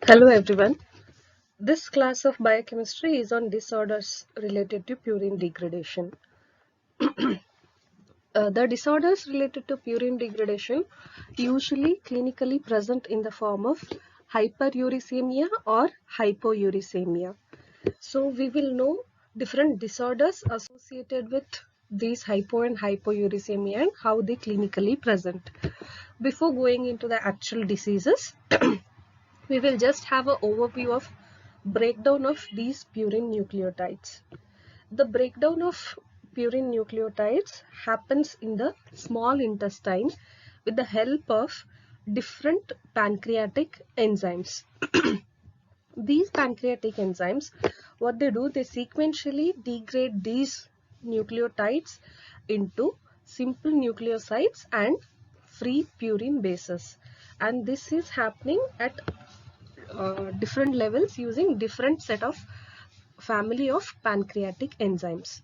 Hello everyone. This class of biochemistry is on disorders related to purine degradation. The disorders related to purine degradation usually clinically present in the form of hyperuricemia or hypouricemia. So we will know different disorders associated with these hypo and hypouricemia and how they clinically present. Before going into the actual diseases, we will just have an overview of breakdown of these purine nucleotides. The breakdown of purine nucleotides happens in the small intestine with the help of different pancreatic enzymes. These pancreatic enzymes, what they do, they sequentially degrade these nucleotides into simple nucleosides and free purine bases. And this is happening at different levels using different set of family of pancreatic enzymes.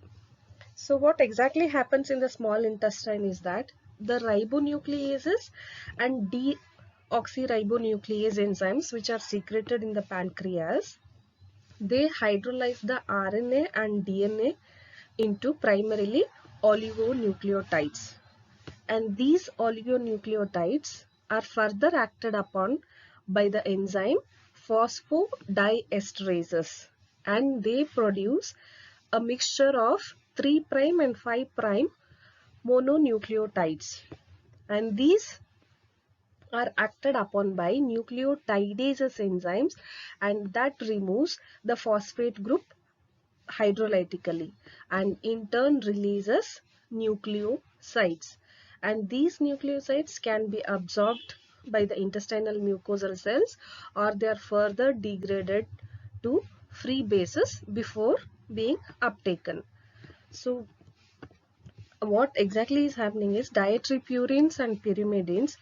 So what exactly happens in the small intestine is that the ribonucleases and deoxyribonuclease enzymes, which are secreted in the pancreas, they hydrolyze the RNA and DNA into primarily oligonucleotides. And these oligonucleotides are further acted upon by the enzyme phosphodiesterases, and they produce a mixture of 3' and 5' mononucleotides, and these are acted upon by nucleotidases enzymes, and that removes the phosphate group hydrolytically and in turn releases nucleosides, and these nucleosides can be absorbed by the intestinal mucosal cells, or they are further degraded to free bases before being uptaken. So what exactly is happening is dietary purines and pyrimidines,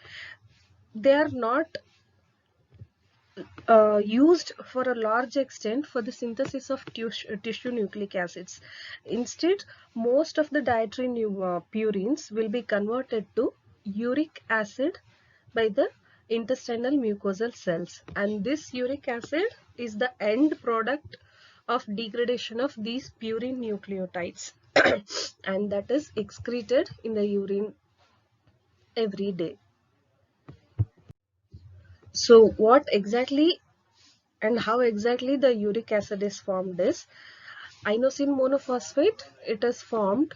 they are not used for a large extent for the synthesis of tissue nucleic acids. Instead, most of the dietary purines will be converted to uric acid by the intestinal mucosal cells, and this uric acid is the end product of degradation of these purine nucleotides and that is excreted in the urine every day. So what exactly and how exactly the uric acid is formed is inosine monophosphate. It is formed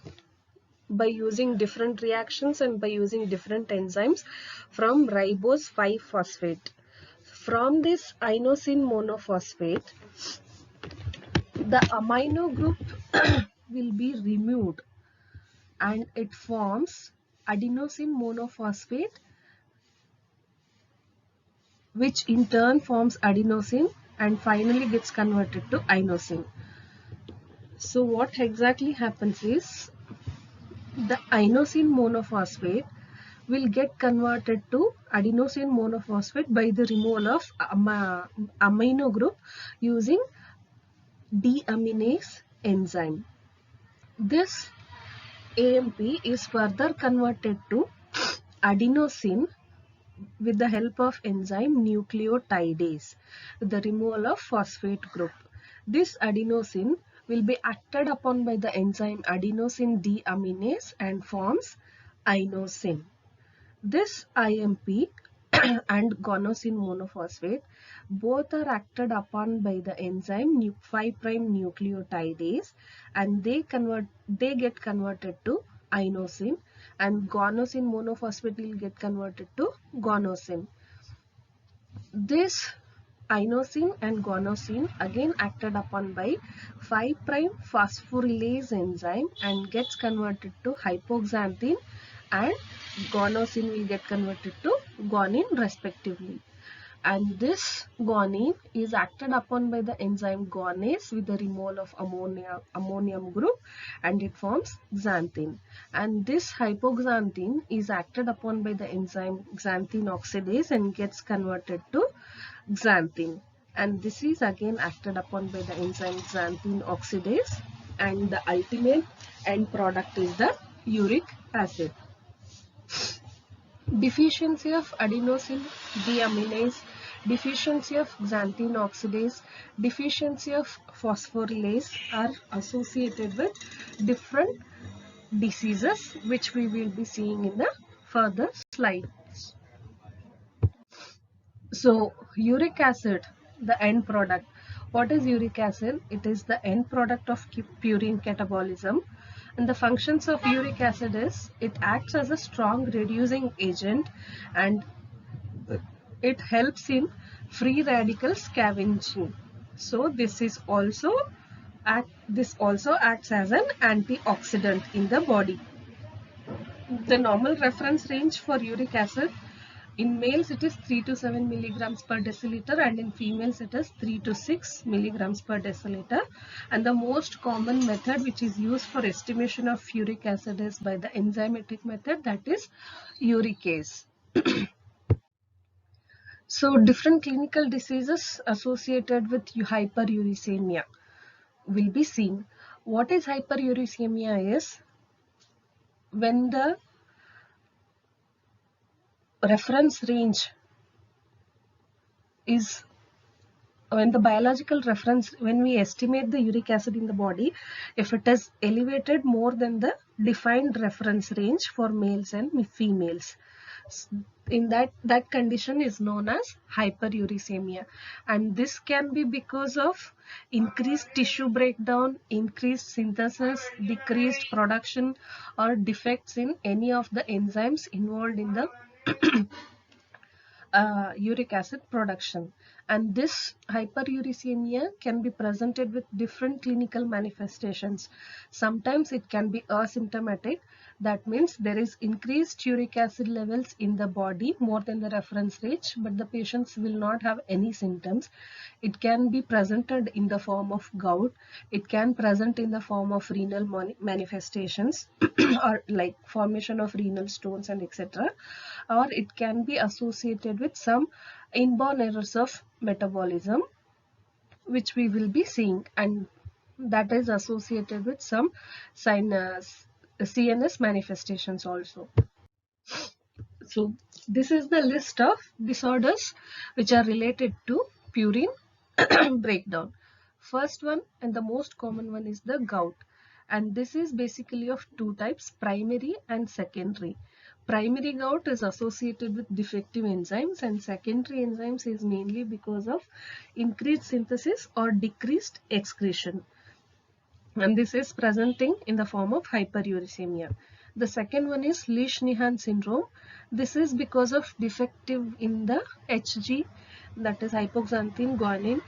by using different reactions and by using different enzymes from ribose 5-phosphate. From this inosine monophosphate, the amino group will be removed and it forms adenosine monophosphate, which in turn forms adenosine and finally gets converted to inosine. So what exactly happens is the inosine monophosphate will get converted to adenosine monophosphate by the removal of amino group using deaminase enzyme. This AMP is further converted to adenosine with the help of enzyme nucleotidase, the removal of phosphate group. This adenosine will be acted upon by the enzyme adenosine deaminase and forms inosine. This IMP and guanosine monophosphate both are acted upon by the enzyme 5' nucleotidase, and they get converted to inosine, and guanosine monophosphate will get converted to guanosine. This inosine and guanosine again acted upon by 5' phosphorylase enzyme and gets converted to hypoxanthine, and guanosine will get converted to guanine respectively. And this guanine is acted upon by the enzyme guanase with the removal of ammonium group, and it forms xanthine. And this hypoxanthine is acted upon by the enzyme xanthine oxidase and gets converted to xanthine. And this is again acted upon by the enzyme xanthine oxidase, and the ultimate end product is the uric acid. Deficiency of adenosine deaminase deficiency of xanthine oxidase, deficiency of phosphorylase are associated with different diseases, which we will be seeing in the further slides. So uric acid, the end product. What is uric acid? It is the end product of purine catabolism. And the functions of uric acid is it acts as a strong reducing agent, and it helps in free radical scavenging. So this also acts as an antioxidant in the body. The normal reference range for uric acid, in males it is 3 to 7 milligrams per deciliter, and in females it is 3 to 6 milligrams per deciliter. And the most common method which is used for estimation of uric acid is by the enzymatic method, that is uricase. So different clinical diseases associated with hyperuricemia will be seen. What is hyperuricemia is when the reference range is when the biological reference, when we estimate the uric acid in the body, if it is elevated more than the defined reference range for males and females, in that condition is known as hyperuricemia. And this can be because of increased tissue breakdown, increased synthesis, decreased production, or defects in any of the enzymes involved in the uric acid production. And this hyperuricemia can be presented with different clinical manifestations. Sometimes it can be asymptomatic. That means there is increased uric acid levels in the body more than the reference range, but the patients will not have any symptoms. It can be presented in the form of gout. It can present in the form of renal manifestations or like formation of renal stones and etc. Or it can be associated with some inborn errors of metabolism, which we will be seeing, and that is associated with some CNS manifestations also. So this is the list of disorders which are related to purine breakdown. First one and the most common one is the gout, and this is basically of two types, primary and secondary. Primary gout is associated with defective enzymes, and secondary enzymes is mainly because of increased synthesis or decreased excretion, and this is presenting in the form of hyperuricemia. The second one is Lesch-Nyhan syndrome. This is because of defective in the Hg, that is hypoxanthine guanine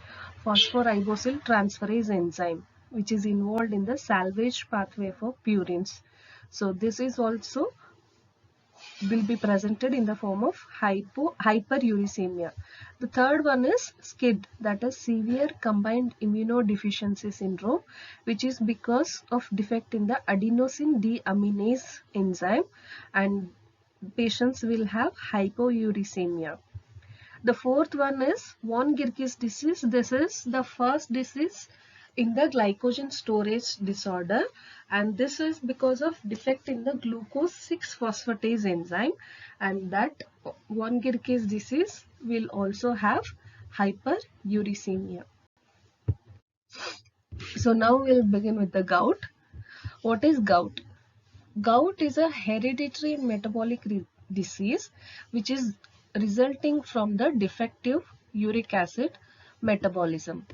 phosphoribosyl transferase enzyme, which is involved in the salvage pathway for purines. So this is also will be presented in the form of hyperuricemia. The third one is SCID, that is severe combined immunodeficiency syndrome, which is because of defect in the adenosine deaminase enzyme, and patients will have hypouricemia. The fourth one is von Gierke's disease. This is the first disease in the glycogen storage disorder, and this is because of defect in the glucose 6-phosphatase enzyme, and that von Gierke's disease will also have hyperuricemia. So now we'll begin with the gout. What is gout? Gout is a hereditary metabolic disease which is resulting from the defective uric acid metabolism.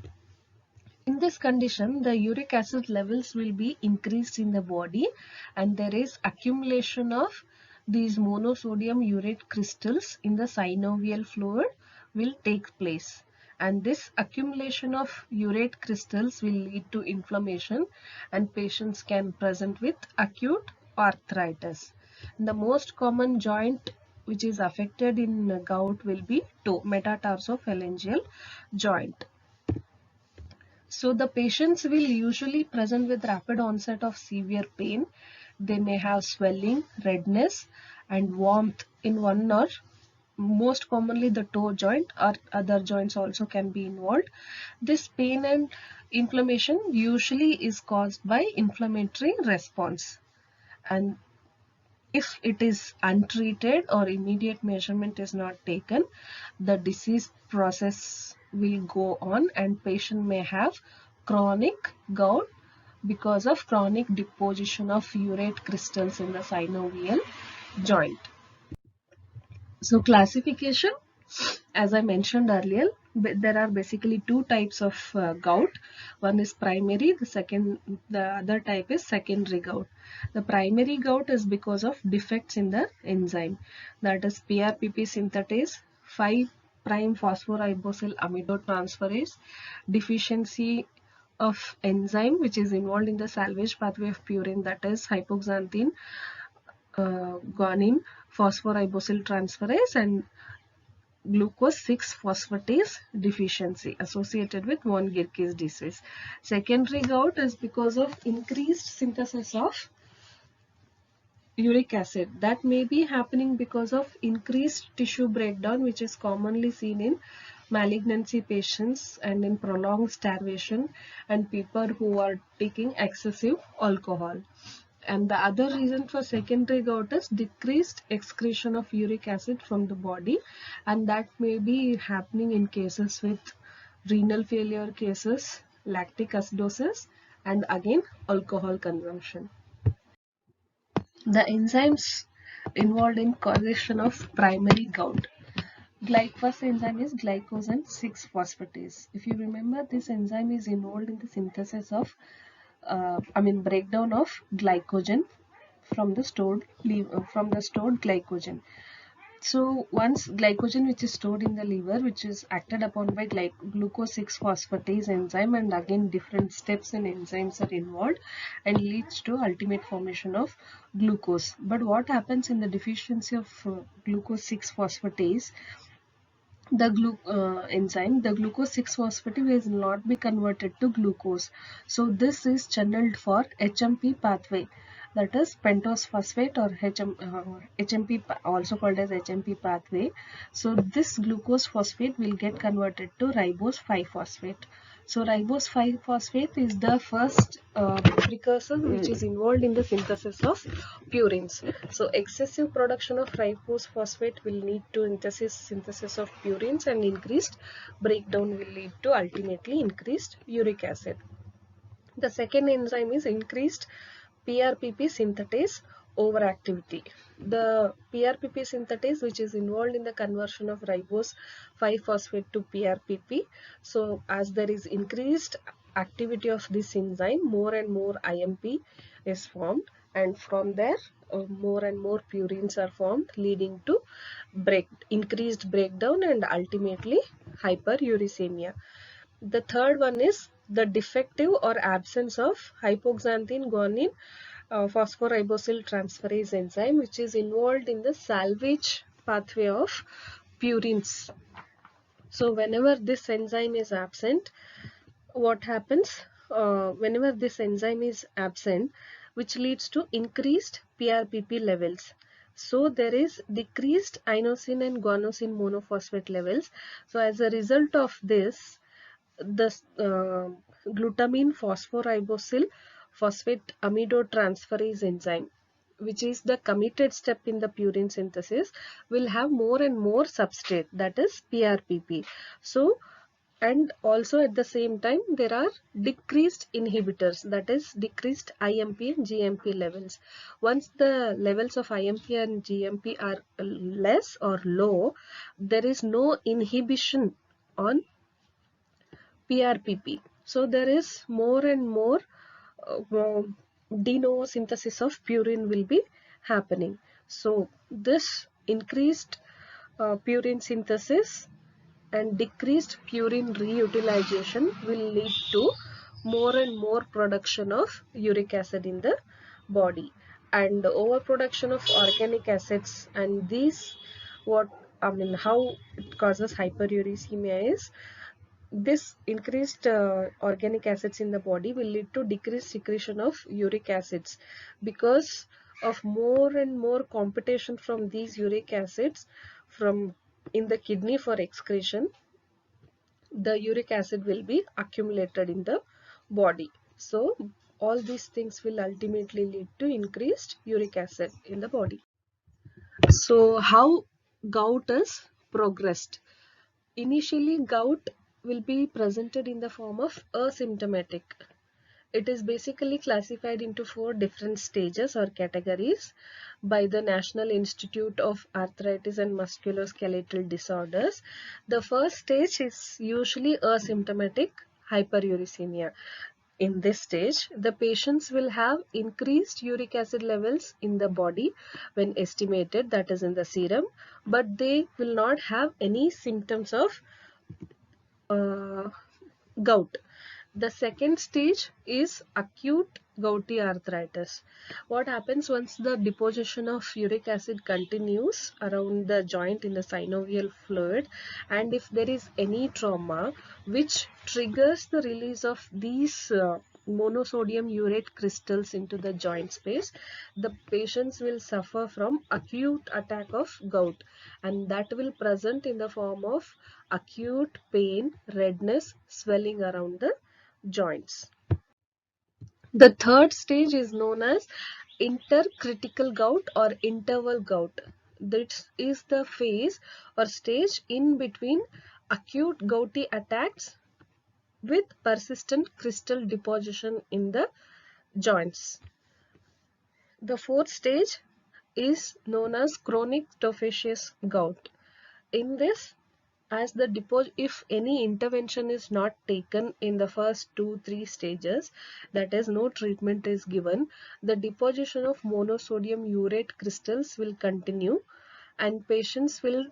In this condition, the uric acid levels will be increased in the body, and there is accumulation of these monosodium urate crystals in the synovial fluid will take place. And this accumulation of urate crystals will lead to inflammation, and patients can present with acute arthritis. The most common joint which is affected in gout will be metatarsophalangeal joint. So the patients will usually present with rapid onset of severe pain. They may have swelling, redness, and warmth in one or most commonly the toe joint, or other joints also can be involved. This pain and inflammation usually is caused by inflammatory response, and If it is untreated or immediate measurement is not taken, the disease process will go on and patient may have chronic gout because of chronic deposition of urate crystals in the synovial joint. So classification, as I mentioned earlier, there are basically two types of gout. One is primary, the other type is secondary gout. The primary gout is because of defects in the enzyme, that is PRPP synthetase, 5' phosphoribosyl amidinotransferase, deficiency of enzyme which is involved in the salvage pathway of purine, that is hypoxanthine guanine phosphoribosyl transferase, and glucose 6-phosphatase deficiency associated with von Gierke's disease. Secondary gout is because of increased synthesis of uric acid. That may be happening because of increased tissue breakdown, which is commonly seen in malignancy patients and in prolonged starvation and people who are taking excessive alcohol. And the other reason for secondary gout is decreased excretion of uric acid from the body, and that may be happening in cases with renal failure cases, lactic acidosis, and again alcohol consumption. The enzymes involved in causation of primary gout. First enzyme is glycogen 6-phosphatase. If you remember, this enzyme is involved in the synthesis of breakdown of glycogen from the stored glycogen. So once glycogen which is stored in the liver, which is acted upon by glucose 6-phosphatase enzyme, and again different steps in enzymes are involved and leads to ultimate formation of glucose. But what happens in the deficiency of glucose 6-phosphatase, the enzyme, the glucose 6-phosphatase will not be converted to glucose. So this is channeled for HMP pathway, that is pentose phosphate or HMP, also called as HMP pathway. So this glucose phosphate will get converted to ribose 5-phosphate. So ribose 5-phosphate is the first precursor which is involved in the synthesis of purines. So excessive production of ribose phosphate will lead to synthesis of purines, and increased breakdown will lead to ultimately increased uric acid. The second enzyme is increased PRPP synthetase overactivity. The PRPP synthetase, which is involved in the conversion of ribose 5-phosphate to PRPP. So as there is increased activity of this enzyme, more and more IMP is formed, and from there more and more purines are formed, leading to increased breakdown and ultimately hyperuricemia. The third one is the defective or absence of hypoxanthine guanine phosphoribosyl transferase enzyme, which is involved in the salvage pathway of purines. So whenever this enzyme is absent, what happens? Whenever this enzyme is absent, which leads to increased PRPP levels. So there is decreased inosine and guanosine monophosphate levels. So as a result of this, the glutamine phosphoribosyl phosphate amidotransferase enzyme, which is the committed step in the purine synthesis, will have more and more substrate, that is PRPP. So, and also at the same time there are decreased inhibitors, that is decreased IMP and GMP levels. Once the levels of IMP and GMP are less or low, there is no inhibition on PRPP. So there is more and more de novo synthesis of purine will be happening. So this increased purine synthesis and decreased purine reutilization will lead to more and more production of uric acid in the body, and the overproduction of organic acids, and these how it causes hyperuricemia is this increased organic acids in the body will lead to decreased secretion of uric acids. Because of more and more competition from these uric acids from in the kidney for excretion, the uric acid will be accumulated in the body. So all these things will ultimately lead to increased uric acid in the body. So how gout is progressed? Initially, gout will be presented in the form of asymptomatic. It is basically classified into 4 different stages or categories by the National Institute of Arthritis and Musculoskeletal Disorders. The first stage is usually asymptomatic hyperuricemia. In this stage, the patients will have increased uric acid levels in the body when estimated, that is in the serum, but they will not have any symptoms of gout. The second stage is acute gouty arthritis. What happens once the deposition of uric acid continues around the joint in the synovial fluid, and if there is any trauma which triggers the release of these monosodium urate crystals into the joint space, the patients will suffer from acute attack of gout, and that will present in the form of acute pain, redness, swelling around the joints. The third stage is known as intercritical gout or interval gout. This is the phase or stage in between acute gouty attacks with persistent crystal deposition in the joints. The fourth stage is known as chronic tophaceous gout. In this, as the if any intervention is not taken in the first 2-3 stages, that is no treatment is given, the deposition of monosodium urate crystals will continue and patients will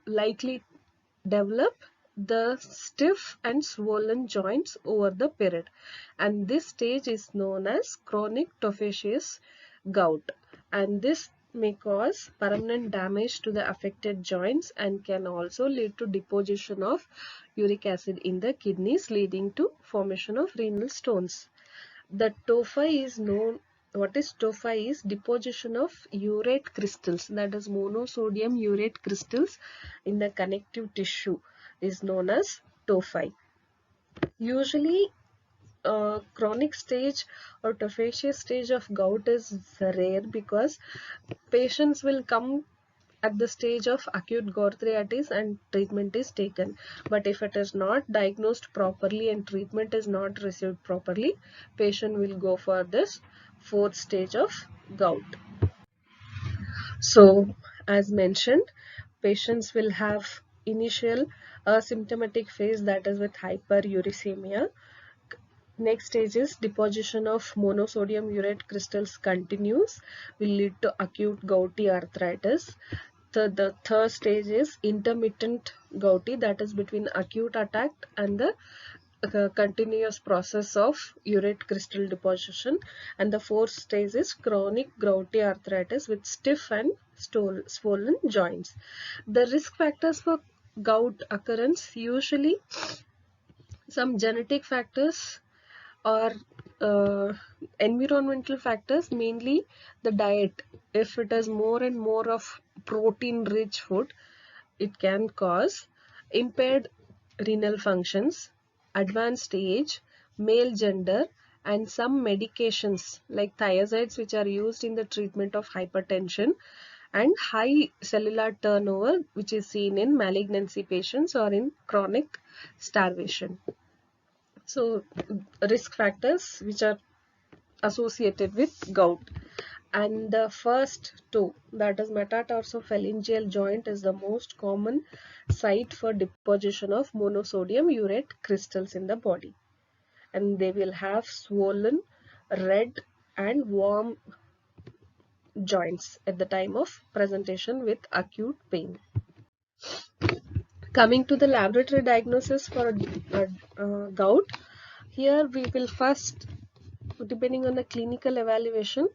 likely develop the stiff and swollen joints over the period, and this stage is known as chronic tophaceous gout, and this may cause permanent damage to the affected joints and can also lead to deposition of uric acid in the kidneys, leading to formation of renal stones. The TOFI is known. What is TOFI is deposition of urate crystals, that is monosodium urate crystals in the connective tissue is known as TOFI. Usually chronic stage or tophaceous stage of gout is rare because patients will come at the stage of acute gouthritis and treatment is taken, but if it is not diagnosed properly and treatment is not received properly, patient will go for this fourth stage of gout. So as mentioned, patients will have initial asymptomatic phase, that is with hyperuricemia. Next stage is deposition of monosodium urate crystals continues, will lead to acute gouty arthritis. The third stage is intermittent gouty, that is between acute attack and the continuous process of urate crystal deposition, and the fourth stage is chronic gouty arthritis with stiff and swollen joints. The risk factors for gout occurrence, usually some genetic factors or environmental factors, mainly the diet. If it is more and more of protein rich food, it can cause impaired renal functions, advanced age, male gender, and some medications like thiazides which are used in the treatment of hypertension, and high cellular turnover which is seen in malignancy patients or in chronic starvation. So risk factors which are associated with gout. And the first two, that is metatarsophalangeal joint, is the most common site for deposition of monosodium urate crystals in the body, and they will have swollen, red and warm joints at the time of presentation with acute pain. Coming to the laboratory diagnosis for gout, here we will first, depending on the clinical evaluation,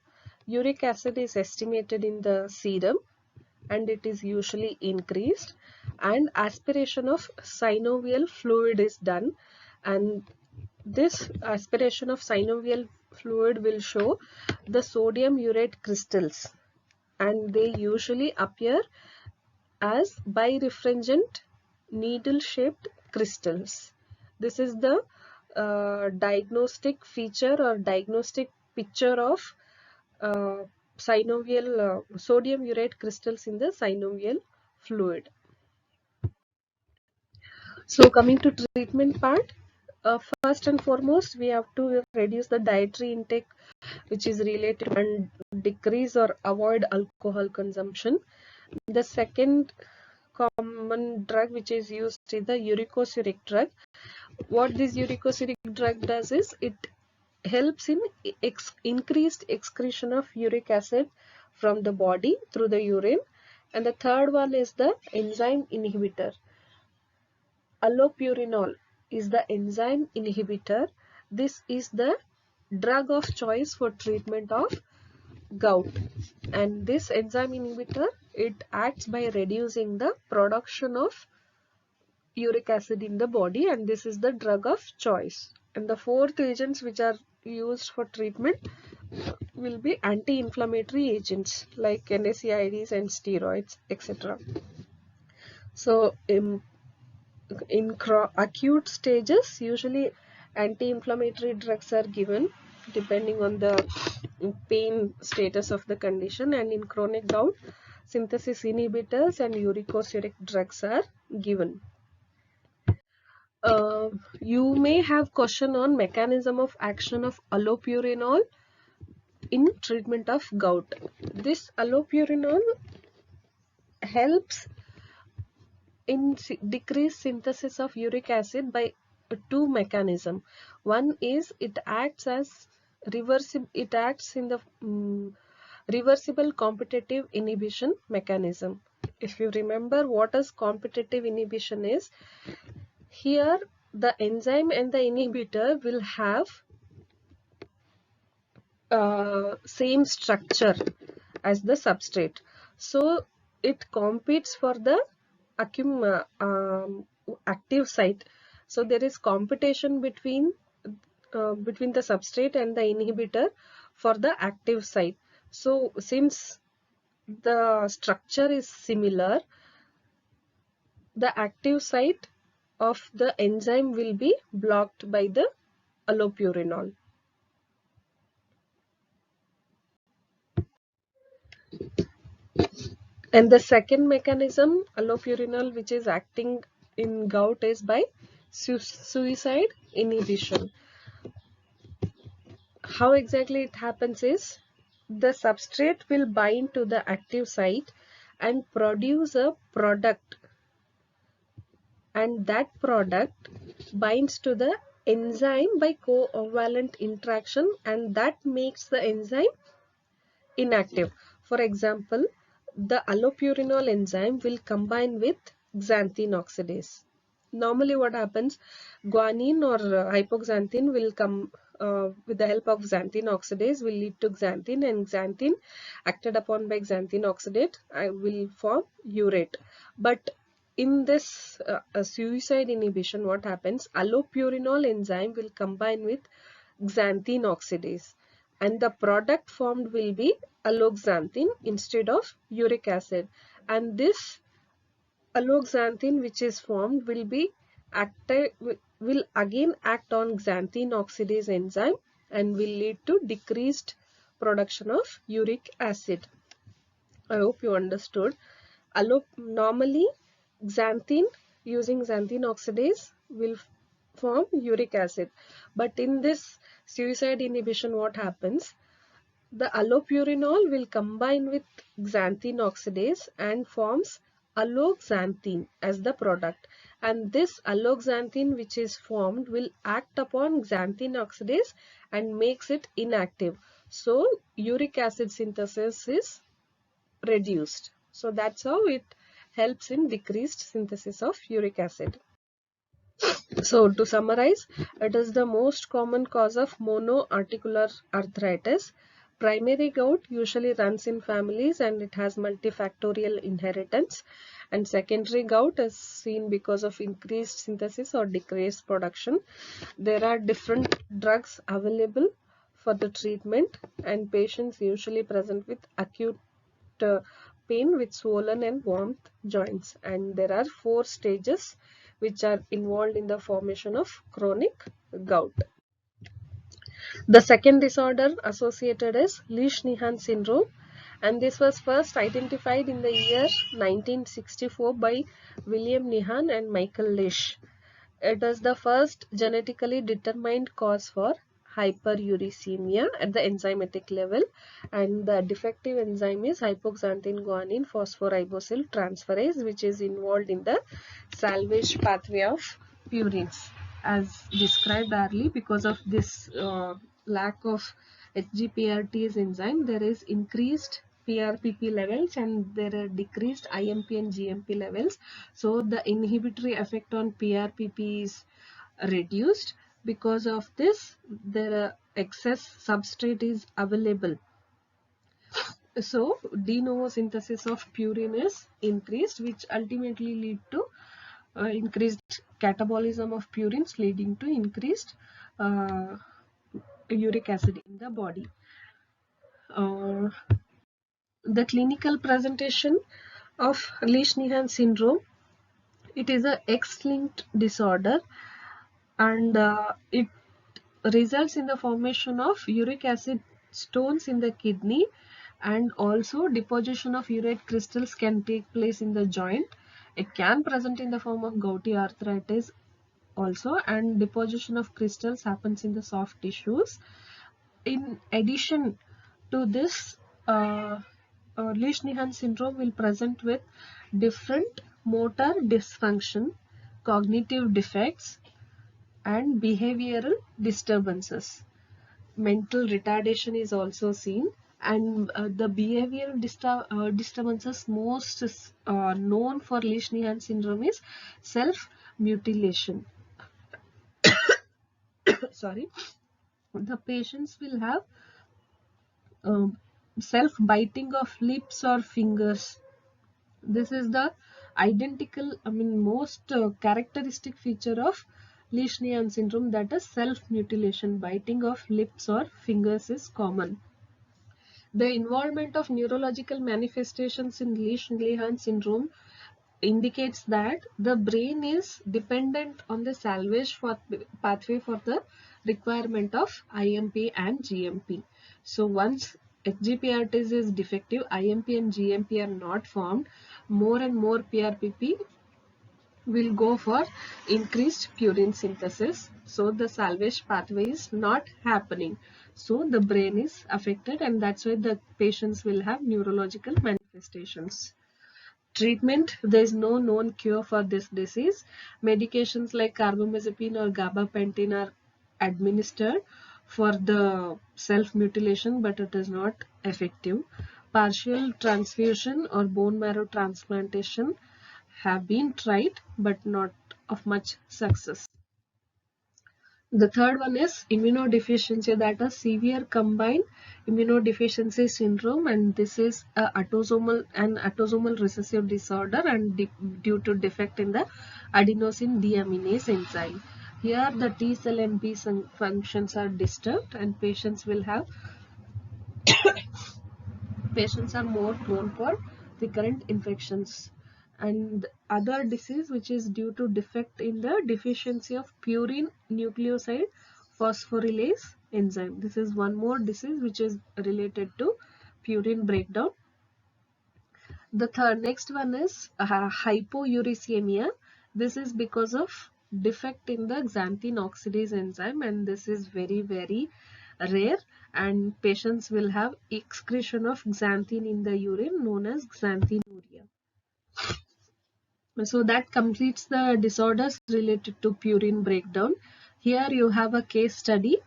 uric acid is estimated in the serum and it is usually increased, and aspiration of synovial fluid is done, and this aspiration of synovial fluid will show the sodium urate crystals, and they usually appear as birefringent needle shaped crystals. This is the diagnostic feature or diagnostic picture of synovial sodium urate crystals in the synovial fluid. So coming to treatment part, first and foremost, we have to reduce the dietary intake, which is related, and decrease or avoid alcohol consumption. The second common drug which is used is the uricosuric drug. What this uricosuric drug does is it helps in increased excretion of uric acid from the body through the urine. And the third one is the enzyme inhibitor. Allopurinol is the enzyme inhibitor. This is the drug of choice for treatment of gout. And this enzyme inhibitor, it acts by reducing the production of uric acid in the body, and this is the drug of choice. And the fourth agents which are used for treatment will be anti-inflammatory agents like NSAIDs and steroids, etc. So in acute stages, usually anti-inflammatory drugs are given depending on the pain status of the condition, and in chronic gout, synthesis inhibitors and uricosuric drugs are given. You may have question on mechanism of action of allopurinol in treatment of gout. This allopurinol helps in decrease synthesis of uric acid by two mechanisms. One is it acts as reversible. It acts in the reversible competitive inhibition mechanism. If you remember what is competitive inhibition is, here the enzyme and the inhibitor will have same structure as the substrate, so it competes for the active site. So there is competition between the substrate and the inhibitor for the active site. So since the structure is similar, the active site of the enzyme will be blocked by the allopurinol. And the second mechanism, allopurinol, which is acting in gout, is by suicide inhibition. How exactly it happens is, the substrate will bind to the active site and produce a product, and that product binds to the enzyme by covalent interaction, and that makes the enzyme inactive. For example, the allopurinol enzyme will combine with xanthine oxidase. Normally what happens, guanine or hypoxanthine will come with the help of xanthine oxidase will lead to xanthine, and xanthine acted upon by xanthine oxidate will form urate. But in this suicide inhibition, what happens, allopurinol enzyme will combine with xanthine oxidase, and the product formed will be alloxanthine instead of uric acid. And this alloxanthine which is formed will again act on xanthine oxidase enzyme and will lead to decreased production of uric acid. I hope you understood. Normally xanthine, using xanthine oxidase, will form uric acid, but in this suicide inhibition, what happens, the allopurinol will combine with xanthine oxidase and forms alloxanthine as the product, and this alloxanthine which is formed will act upon xanthine oxidase and makes it inactive, so uric acid synthesis is reduced. So that's how it helps in decreased synthesis of uric acid. So to summarize, it is the most common cause of monoarticular arthritis. Primary gout usually runs in families and it has multifactorial inheritance. And secondary gout is seen because of increased synthesis or decreased production. There are different drugs available for the treatment, and patients usually present with acute pain with swollen and warmth joints. And there are 4 stages which are involved in the formation of chronic gout. The second disorder associated is Lesch-Nyhan syndrome, and this was first identified in the year 1964 by William Nyhan and Michael Lesch. It is the first genetically determined cause for hyperuricemia at the enzymatic level, and the defective enzyme is hypoxanthine guanine phosphoribosyl transferase, which is involved in the salvage pathway of purines. As described earlier, because of this lack of HGPRTase enzyme, there is increased PRPP levels and there are decreased IMP and GMP levels. So the inhibitory effect on PRPP is reduced. Because of this, the excess substrate is available. So de novo synthesis of purine is increased, which ultimately lead to increased catabolism of purines, leading to increased uric acid in the body. The clinical presentation of Lesch-Nyhan syndrome, it is a X-linked disorder, and it results in the formation of uric acid stones in the kidney, and also deposition of urate crystals can take place in the joint. It can present in the form of gouty arthritis also, and deposition of crystals happens in the soft tissues. In addition to this, Lesch-Nyhan syndrome will present with different motor dysfunction, cognitive defects, and behavioral disturbances. Mental retardation is also seen, and the behavioral disturbances most known for Lesch-Nyhan syndrome is self-mutilation. Sorry, the patients will have self-biting of lips or fingers. This is the most characteristic feature of Lesch-Nyhan syndrome, that is self-mutilation. Biting of lips or fingers is common. The involvement of neurological manifestations in Lesch-Nyhan syndrome indicates that the brain is dependent on the salvage pathway for the requirement of IMP and GMP. So once HGPRTase is defective, IMP and GMP are not formed, more and more PRPP will go for increased purine synthesis. So the salvage pathway is not happening. So the brain is affected, and that's why the patients will have neurological manifestations. Treatment: there is no known cure for this disease. Medications like carbamazepine or gabapentin are administered for the self-mutilation, but it is not effective. Partial transfusion or bone marrow transplantation have been tried, but not of much success. The third one is immunodeficiency, that is severe combined immunodeficiency syndrome, and this is an autosomal recessive disorder and due to defect in the adenosine deaminase enzyme. Here the T cell and B cell functions are disturbed, and patients are more prone for recurrent infections. And other disease which is due to defect in the deficiency of purine nucleoside phosphorylase enzyme. This is one more disease which is related to purine breakdown. The next one is hypouricemia. This is because of defect in the xanthine oxidase enzyme, and this is very rare, and patients will have excretion of xanthine in the urine known as xanthinuria. So that completes the disorders related to purine breakdown. Here you have a case study.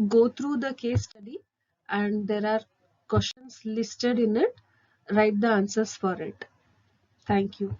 Go through the case study, and there are questions listed in it. Write the answers for it. Thank you.